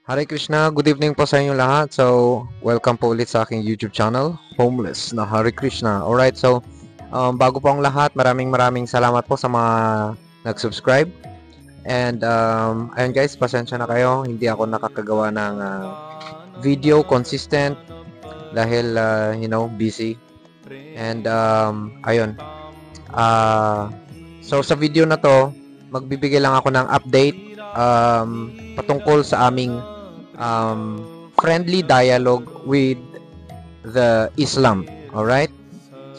Hare Krishna, good evening po sa inyo lahat. So, welcome po ulit sa aking YouTube channel, Homeless na Hare Krishna. Alright, so, bago po ang lahat, maraming salamat po sa mga nag-subscribe. And, ayun guys, pasensya na kayo. Hindi ako nakakagawa ng video consistent dahil, busy. And, ayun. So, sa video na to, magbibigay lang ako ng update patungkol sa aming friendly dialogue with the Islam. Alright?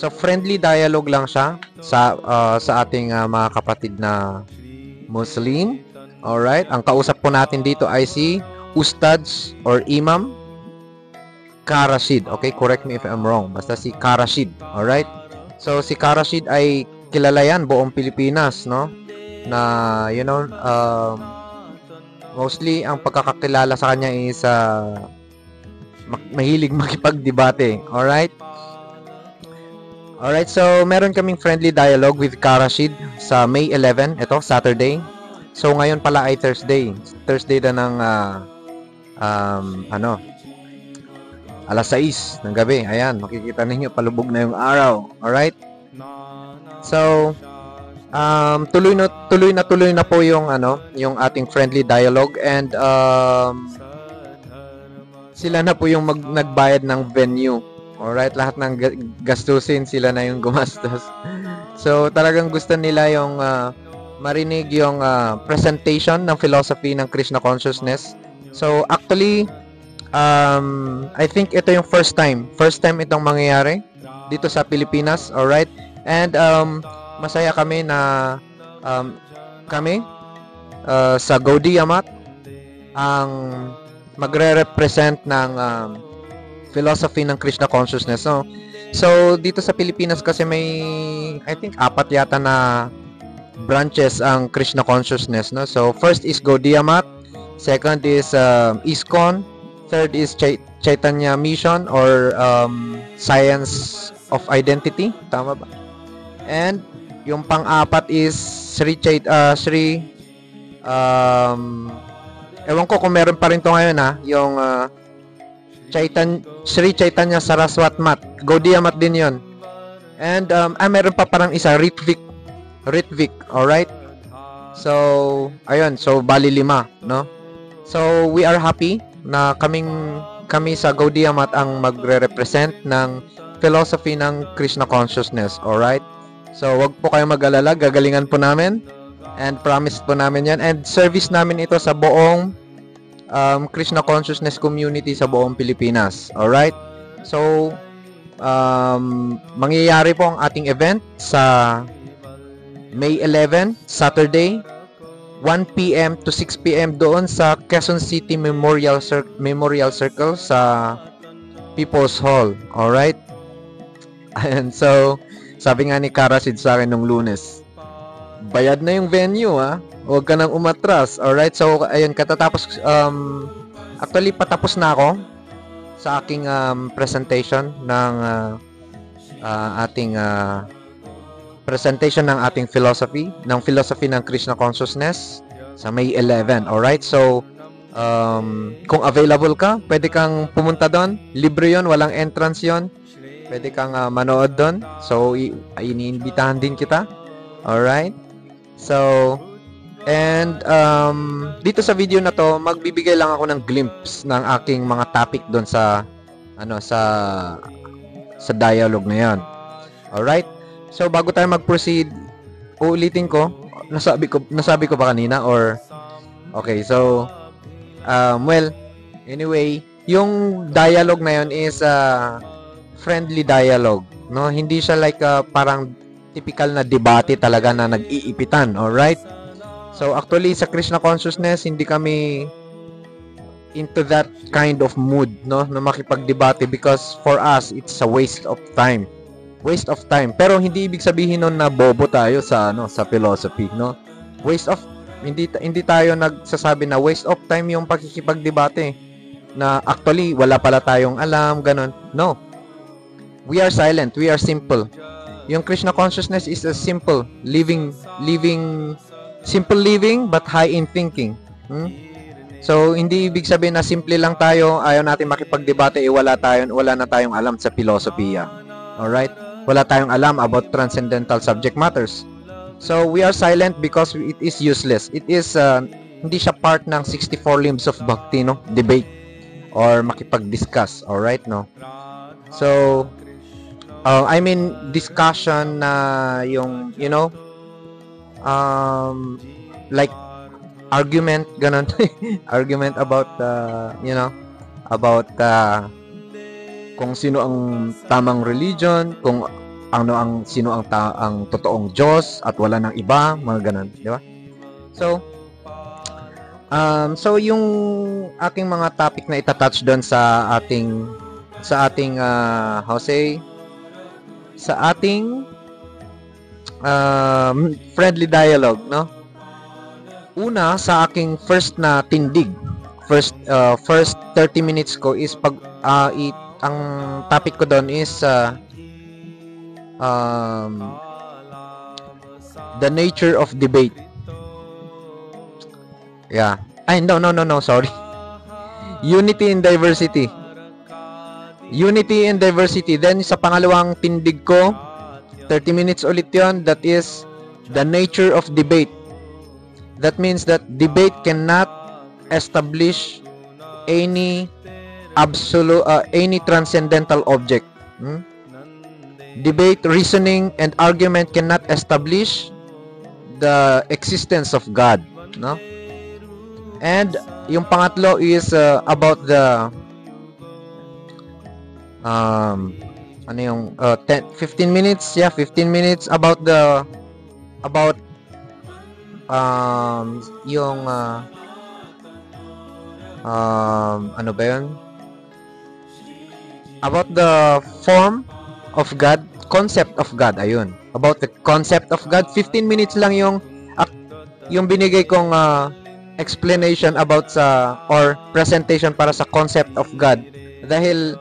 So, friendly dialogue lang siya sa ating mga kapatid na Muslim. Alright? Ang kausap po natin dito ay si Ustads or Imam Karashid. Okay? Correct me if I'm wrong. Basta si Karashid. Alright? So, si Karashid ay kilala yan buong Pilipinas, no? Na, mostly, ang pagkakakilala sa kanya is mahilig makipagdebate. Alright? Alright, so meron kaming friendly dialogue with Karashid sa May 11. Ito, Saturday. So, ngayon pala ay Thursday. Thursday na ng, alas 6 ng gabi. Ayan, makikita ninyo, palubog na yung araw. Alright? So, tuloy na po yung yung ating friendly dialogue, and sila na po yung nagbayad ng venue. Alright, lahat ng gastusin sila na yung gumastos. So talagang gusto nila yung marinig yung presentation ng philosophy ng Krishna consciousness. So actually I think ito yung first time itong mangyayari dito sa Pilipinas. Alright, and masaya kami na kami sa Gaudiya Math ang magre-represent ng philosophy ng Krishna consciousness. So dito sa Pilipinas kasi may I think 4 yata na branches ang Krishna consciousness, no? So first is Gaudiya Math, second is ISKCON, third is Chaitanya Mission or Science of Identity, tama ba? And yung pang-apat is ewan ko kung meron pa rin to ngayon yung Sri Chaitanya Saraswat Math. Gaudiya Math din yon. And meron pa parang isa, Ritvik. Alright? So, ayun. So, bali 5, no? So, we are happy na kami sa Gaudiya Math ang magre-represent ng philosophy ng Krishna consciousness. Alright? So, wag po kayong mag-alala. Gagalingan po namin. And promise po namin yan. And service namin ito sa buong Krishna consciousness community sa buong Pilipinas. Alright? So, mangyayari po ang ating event sa May 11, Saturday, 1 p.m. to 6 p.m. doon sa Quezon City Memorial Circle sa People's Hall. Alright? And so, sabi nga ni Karashid sa akin nung Lunes, bayad na yung venue, huwag ka nang umatras. Alright, so ayun, katatapos actually patapos na ako sa aking presentation ng ating philosophy ng Krishna consciousness sa May 11. Alright, so kung available ka, pwede kang pumunta doon. Libre yon, walang entrance yon. Pwede kang manood doon. So iniimbitahan din kita. Alright? So, and dito sa video na to, magbibigay lang ako ng glimpse ng aking mga topic doon sa sa dialogue na 'yon. Alright? So, bago tayo mag-proceed, uulitin ko, nasabi ko ba kanina or okay, so well, anyway, yung dialogue na 'yon is friendly dialogue, no? Hindi siya like parang typical na debate talaga na nag-iipitan. Alright? So actually sa Krishna consciousness, hindi kami into that kind of mood, no, na makipag-debate, because for us it's a waste of time. Pero hindi ibig sabihin nun na bobo tayo sa philosophy, no? Hindi tayo nagsasabi na waste of time yung pakikipag-debate na actually wala pala tayong alam, ganun. No. We are silent, we are simple. Yung Krishna consciousness is a simple living but high in thinking. So, hindi ibig sabihin na simple lang tayo, ayaw natin makipagdebate, wala na tayong alam sa filosofiya. Alright? Wala tayong alam about transcendental subject matters. So, we are silent because it is useless. It is, hindi siya part ng 64 limbs of bhakti, no? Debate or makipag-discuss. Alright, no? So, I mean, discussion na yung, you know, like, argument, ganun. Argument about, you know, about kung sino ang tamang religion, kung sino ang totoong Diyos at wala nang iba, mga ganun, di ba? So, so yung aking mga topic na itatouch doon sa ating sa ating friendly dialogue, no? Una, sa aking first na tindig, first 30 minutes ko is ang topic ko doon is the nature of debate. Yeah. Ay, no, sorry. Unity and diversity. Unity and diversity. Then, sa pangalawang tindig ko, 30 minutes ulit yon, that is the nature of debate. That means that debate cannot establish any any transcendental object. Debate, reasoning, and argument cannot establish the existence of God, no? And yung pangatlo is about the 15 minutes, 15 minutes about yung ano ba yun? About the form of God, concept of God, ayun. About the concept of God, 15 minutes lang yung binigay kong explanation about or presentation para sa concept of God. Dahil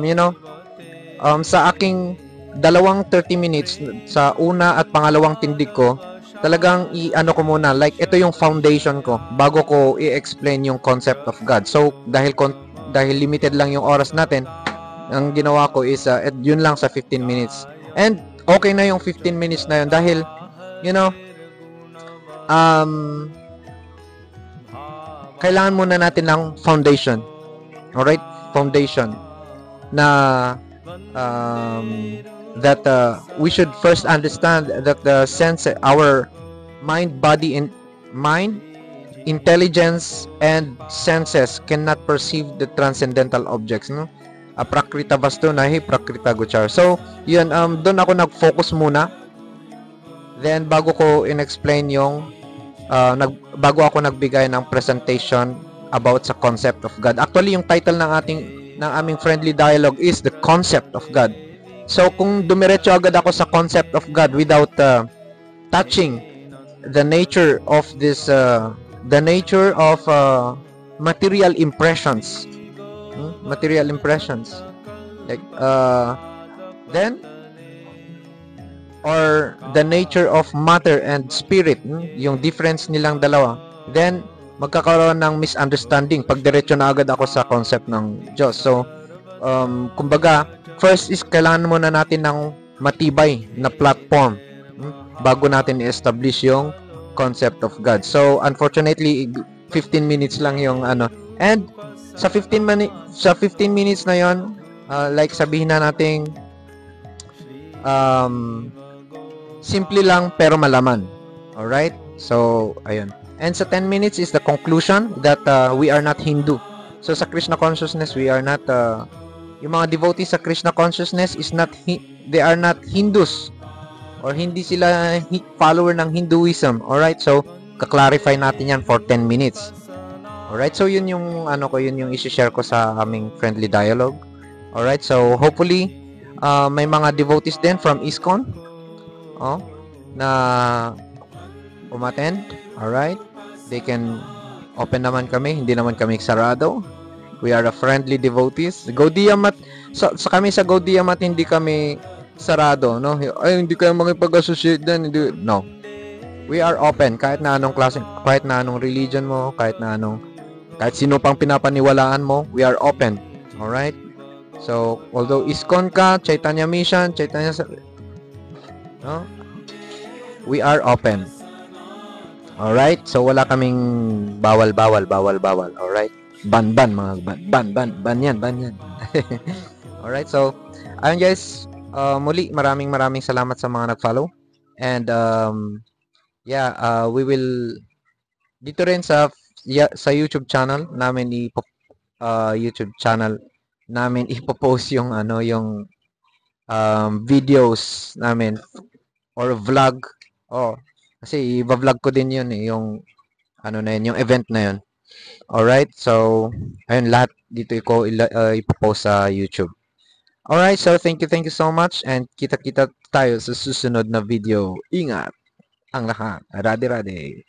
you know, sa aking dalawang 30 minutes sa una at pangalawang tindig ko, talagang i-ano ko muna, like ito yung foundation ko bago ko i-explain yung concept of God. So dahil limited lang yung oras natin, ang ginawa ko is yun lang sa 15 minutes. And okay na yung 15 minutes na yun dahil you know, kailangan muna natin ng foundation. Alright? Foundation na that we should first understand that the sense, our mind, body, and mind, intelligence, and senses cannot perceive the transcendental objects, no? Prakrita vastu nahi prakrita gochar. So, yun, doon ako nag-focus muna. Then, bago ko in-explain yung bago ako nagbigay ng presentation about sa concept of God. Actually, yung title ng aming friendly dialogue is The Concept of God. So, kung dumiretso agad ako sa concept of God without touching the nature of this, the nature of material impressions, like, then, or the nature of matter and spirit, yung difference nilang dalawa, then, magkakaroon ng misunderstanding pag diretso na agad ako sa concept ng Diyos. So, kumbaga, first is kailangan muna natin ng matibay na platform bago natin i-establish yung concept of God. So, unfortunately, 15 minutes lang yung ano. And, sa 15 minutes na yon, like sabihin na nating simple lang pero malaman. Alright? So, ayun. And sa 10 minutes is the conclusion that we are not Hindu. So sa Krishna consciousness, we are not yung mga devotees sa Krishna consciousness is not they are not Hindus or hindi sila follower ng Hinduism. Alright? So ka-clarify natin yan for 10 minutes. Alright? So yun yung yun yung i-share ko sa aming friendly dialogue. Alright? So hopefully may mga devotees din from ISKCON na umattend. Alright? They can open naman kami, hindi naman kami sarado. We are a friendly devotees. Gaudiya Math, sa kami sa Gaudiya Math hindi kami sarado, no? Ay, hindi kayo makipag-associate din. No. We are open kahit na anong klase, kahit na anong religion mo, kahit na anong Kahit sino pang pinapaniwalaan mo, we are open. Alright? So, although ISKCON ka, Chaitanya Mission, no? We are open. Alright? So, wala kaming bawal. Alright? Ban yan. Alright? So, ayun guys, muli, maraming salamat sa mga nag-follow. And, we will, dito rin sa YouTube channel namin, ipopost yung, yung videos namin or vlog. Kasi i-vlog ko din yun yung yung event na yun. Alright, so ayun, lahat dito ipopost sa YouTube. Alright, so thank you so much, and kita-kita tayo sa susunod na video. Ingat ang lahat. Rade.